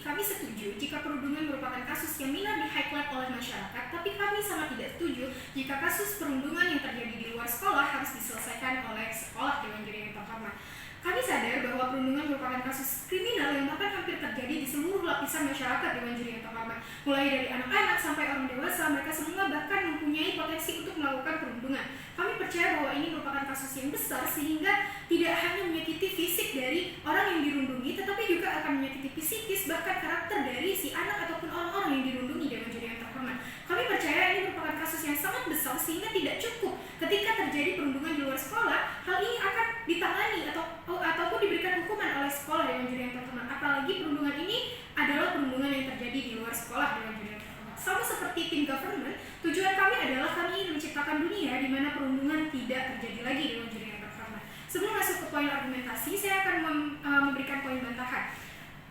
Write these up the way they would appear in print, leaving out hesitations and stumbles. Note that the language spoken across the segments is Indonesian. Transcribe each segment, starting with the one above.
kami setuju jika perundungan merupakan kasus yang minor di highlight oleh masyarakat, tapi kami sangat tidak setuju jika kasus perundungan yang terjadi di luar sekolah harus diselesaikan oleh sekolah Dewan Juri yang terhormat. Kami sadar bahwa perundungan merupakan kasus kriminal yang bahkan hampir terjadi di seluruh lapisan masyarakat Dewan Juri yang terhormat. Mulai dari anak-anak sampai orang dewasa, mereka semua bahkan mempunyai potensi untuk melakukan perundungan. Kami percaya bahwa ini merupakan kasus yang besar sehingga tidak hanya menyakiti fisik dari orang yang dirundungi, tetapi juga akan menyakiti psikis bahkan karakter dari si anak ataupun orang-orang yang dirundungi Dewan Juri yang terhormat. Kami percaya ini merupakan kasus yang sangat besar sehingga tidak cukup ketika terjadi perundungan di luar sekolah, hal ini akan ditangani ataupun diberikan hukuman oleh sekolah Dewan Juri yang terhormat. Apalagi perundungan ini adalah perundungan yang terjadi di luar sekolah Dewan Juri yang terhormat. Sama seperti tim government, tujuan kami adalah kami ingin menciptakan dunia di mana perundungan tidak terjadi lagi Dewan Juri yang terhormat. Sebelum masuk ke poin argumentasi, saya akan memberikan poin bantahan.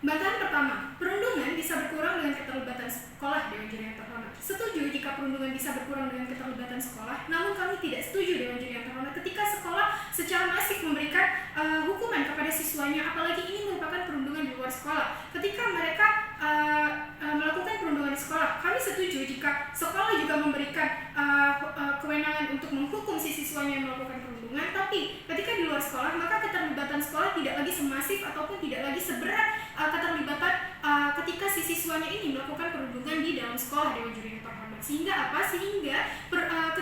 Bantahan pertama, perundungan bisa berkurang dengan keterlibatan sekolah Dewan Juri yang terhormat. Setuju jika perundungan bisa berkurang dengan keterlibatan sekolah, namun kami tidak setuju Dewan Juri yang terhormat ketika sekolah secara masif memberikan hukuman kepada siswanya, apalagi ini merupakan perundungan di luar sekolah. Ketika mereka melakukan perundungan di sekolah, kami setuju jika sekolah juga memberikan kewenangan untuk menghukum si siswanya yang melakukan perundungan, tapi ketika di luar sekolah, maka keterlibatan sekolah tidak lagi semasif ataupun tidak lagi seberat keterlibatan ketika si siswanya ini melakukan perundungan di dalam sekolah Dewan Juri yang terhormat. Sehingga apa? Sehingga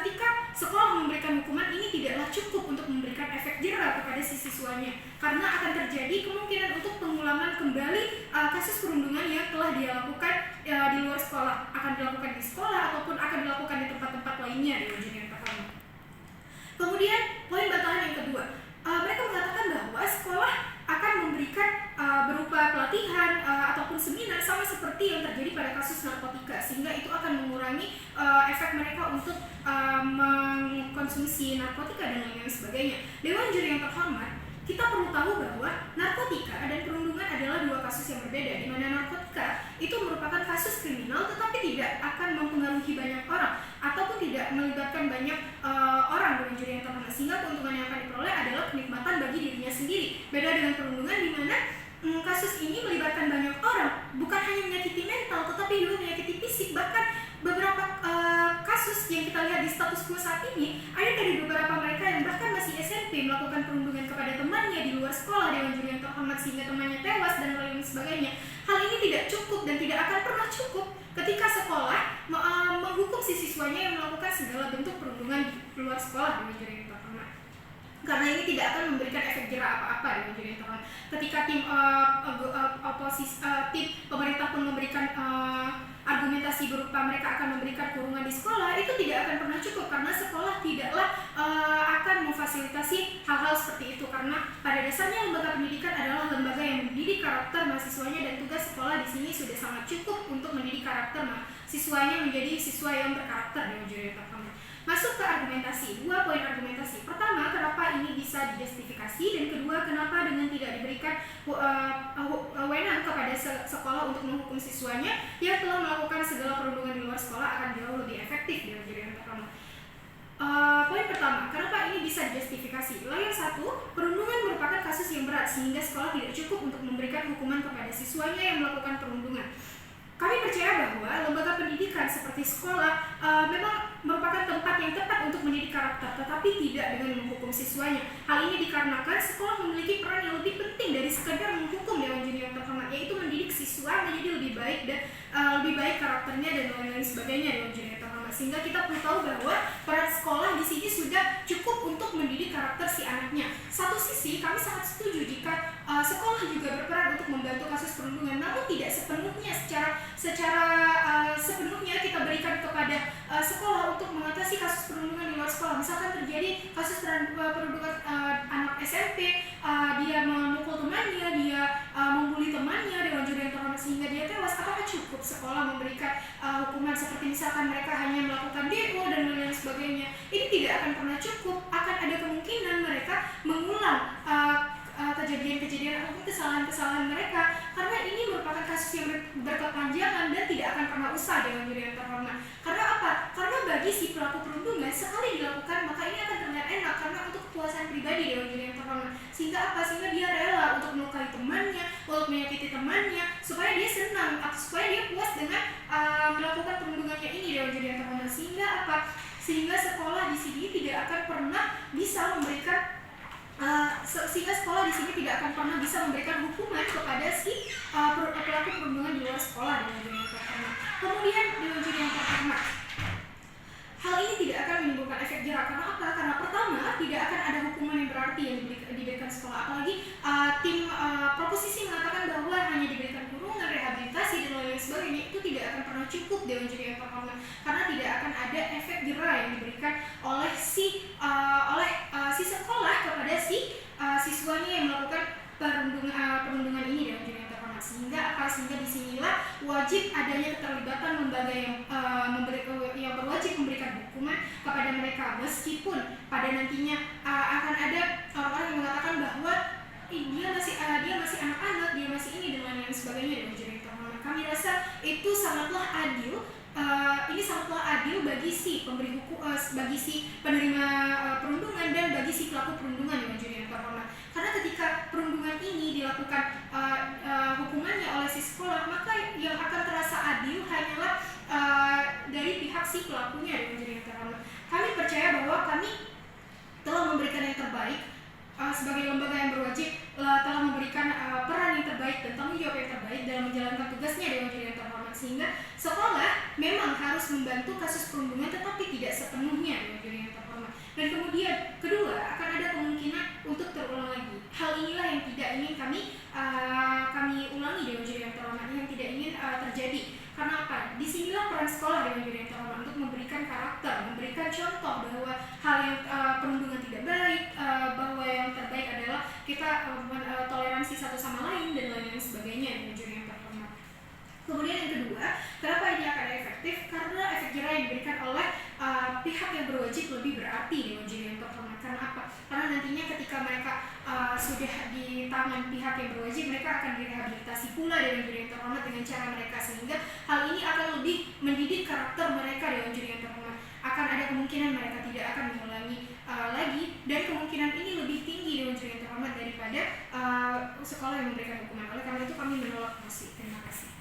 ketika sekolah memberikan hukuman ini tidaklah cukup untuk memberikan efek jera kepada si siswanya, karena akan terjadi kemungkinan untuk pengulangan kembali kasus perundungan yang telah dia lakukan di luar sekolah, akan dilakukan di sekolah ataupun akan dilakukan di tempat-tempat lainnya Dewan Juri yang terhormat. Kemudian poin bantahan yang kedua, mereka mengatakan bahwa sekolah akan memberikan berupa pelatihan ataupun seminar sama seperti yang terjadi pada kasus narkotika, sehingga itu akan mengurangi efek mereka untuk mengkonsumsi narkotika dan lain-lain sebagainya. Dewan Juri yang terhormat, kita perlu tahu bahwa narkotika dan perundungan adalah dua kasus yang berbeda, di mana narkotika itu merupakan kasus kriminal tetapi tidak akan mempengaruhi banyak orang ataupun tidak melibatkan banyak orang Dewan Juri yang terhormat, sehingga keuntungan yang akan diperoleh adalah kenikmatan bagi dirinya sendiri. Beda dengan perundungan di mana kasus ini melibatkan banyak orang, bukan hanya menyakiti mental tetapi juga menyakiti fisik. Bahkan beberapa kasus yang kita lihat di status quo saat ini, ada dari beberapa mereka yang bahkan masih SMP melakukan perundungan kepada temannya di luar sekolah Dewan Juri yang terhormat sehingga temannya tewas dan lain sebagainya. Hal ini tidak cukup dan tidak akan pernah cukup ketika sekolah menghukum si siswanya yang melakukan segala bentuk perundungan di luar sekolah Dewan Juri yang terhormat. Karena ini tidak akan memberikan efek jera apa-apa Dewan Juri yang terhormat. Ketika tim tim pemerintah pun memberikan argumentasi berupa mereka akan memberikan kurungan di sekolah, itu tidak akan pernah cukup karena sekolah tidaklah akan memfasilitasi hal-hal seperti itu, karena pada dasarnya lembaga pendidikan adalah lembaga yang mendidik karakter mahasiswanya dan tugas sekolah di sini sudah sangat cukup untuk mendidik karakter siswanya menjadi siswa yang berkarakter Dewan Juri yang terhormat. Masuk ke argumentasi, dua poin argumentasi. Pertama, kenapa ini bisa dijustifikasi, dan kedua, kenapa dengan tidak diberikan wewenang kepada sekolah untuk menghukum siswanya yang telah melakukan segala perundungan di luar sekolah akan jauh lebih efektif Dewan Juri yang terhormat. Poin pertama, kenapa ini bisa dijustifikasi? Yang satu, perundungan merupakan kasus yang berat sehingga sekolah tidak cukup untuk memberikan hukuman kepada siswanya yang melakukan perundungan. Kami percaya bahwa lembaga pendidikan seperti sekolah memang merupakan tempat yang tepat untuk mendidik karakter, tetapi tidak dengan menghukum siswanya. Hal ini dikarenakan sekolah memiliki peran yang lebih penting dari sekedar menghukum Dewan Juri yang terhormat, yaitu mendidik siswa menjadi lebih baik dan lebih baik karakternya dan lain-lain sebagainya Dewan Juri yang terhormat. Sehingga kita perlu tahu bahwa peran sekolah di sini sudah cukup untuk mendidik karakter si anaknya. Satu sisi kami sangat setuju jika sekolah juga berperan untuk membantu kasus perundungan, namun tidak sepenuhnya sepenuhnya kita berikan kepada sekolah untuk mengatasi kasus perundungan di luar sekolah. Misalkan terjadi kasus perundungan anak SMP, dia memukul temannya, dia membuli temannya Dewan Juri yang terhormat sehingga dia tewas, apakah cukup sekolah memberikan hukuman seperti misalkan mereka hanya melakukan demo dan lain sebagainya? Ini tidak akan pernah cukup, akan ada kemungkinan mereka mengulang kejadian-kejadian ataupun kesalahan-kesalahan mereka, karena ini merupakan kasus yang berkepanjangan dan tidak akan pernah usai Dewan Juri yang terhormat. Karena apa? Karena bagi si pelaku perundungan sekali dilakukan maka ini akan terlihat enak karena untuk kepuasan pribadi Dewan Juri yang terhormat. Sehingga apa? Sehingga dia rela untuk melukai temannya, untuk menyakiti temannya, supaya dia senang, supaya dia puas dengan melakukan perundungannya ini Dewan Juri yang terhormat. Sehingga apa? Sehingga sekolah di sini tidak akan pernah bisa memberikan sehingga sekolah di sini tidak akan pernah bisa memberikan hukuman kepada si pelaku perundungan di luar sekolah Dewan Juri yang terhormat. Kemudian Dewan Juri yang terhormat, hal ini tidak akan menimbulkan efek jerak. Karena apa? Karena pertama, tidak akan ada hukuman yang berarti yang diberikan sekolah. Apalagi tim proposisi mengatakan bahwa hanya diberikan kurungan, rehabilitasi, dan lain sebagainya. Itu tidak akan pernah cukup Dewan Juri yang terhormat, karena tidak akan ada efek jerah yang diberikan oleh si sekolah kepada si siswanya yang melakukan perundungan ini Dewan Juri yang terhormat. Sehingga disinilah wajib adanya keterlibatan lembaga yang berwajib memberikan hukuman kepada mereka, meskipun pada nantinya akan ada orang-orang yang mengatakan bahwa dia masih anak-anak, dia masih ini dan lain sebagainya Dewan Juri yang terhormat. Kami rasa itu sangatlah adil. Ini sangatlah adil bagi si pemberi hukum, bagi si penerima perundungan dan bagi si pelaku perundungan Dewan Juri yang terhormat. Karena ketika perundungan ini dilakukan hukumannya oleh si sekolah, maka yang akan terasa adil hanyalah dari pihak si pelakunya Dewan Juri yang terhormat. Kami percaya bahwa kami telah memberikan yang terbaik sebagai lembaga yang berwajib, telah memberikan peran yang terbaik dan tanggung jawab yang terbaik dalam menjalankan tugasnya Dewan Juri yang terhormat. Sehingga sekolah memang harus membantu kasus perundungan, tetapi tidak sepenuhnya Dewan Juri yang terhormat. Dan kemudian kedua, akan ada kemungkinan untuk terulang lagi. Hal inilah yang tidak ingin kami ulangi Dewan Juri yang terhormat, yang tidak ingin terjadi. Karena apa? Disinilah peran sekolah Dewan Juri yang terhormat untuk memberikan karakter, memberikan contoh bahwa hal yang perundungan tidak baik, bahwa yang terbaik adalah kita toleransi satu sama lain dan lain sebagainya Dewan Juri yang terhormat. Kemudian yang kedua, kenapa ini akan efektif? Karena efek jerah yang diberikan oleh pihak yang berwajib lebih berarti Dewan Juri yang terhormat. Karena apa? Karena nantinya ketika mereka sudah di tangan pihak yang berwajib, mereka akan direhabilitasi pula Dewan Juri yang terhormat dengan cara mereka, sehingga hal ini akan lebih mendidik karakter mereka Dewan Juri yang terhormat. Akan ada kemungkinan mereka tidak akan mengulangi lagi, dan kemungkinan ini lebih tinggi Dewan Juri yang terhormat daripada sekolah yang memberikan hukuman. Oleh karena itu kami menolak mosi. Terima kasih.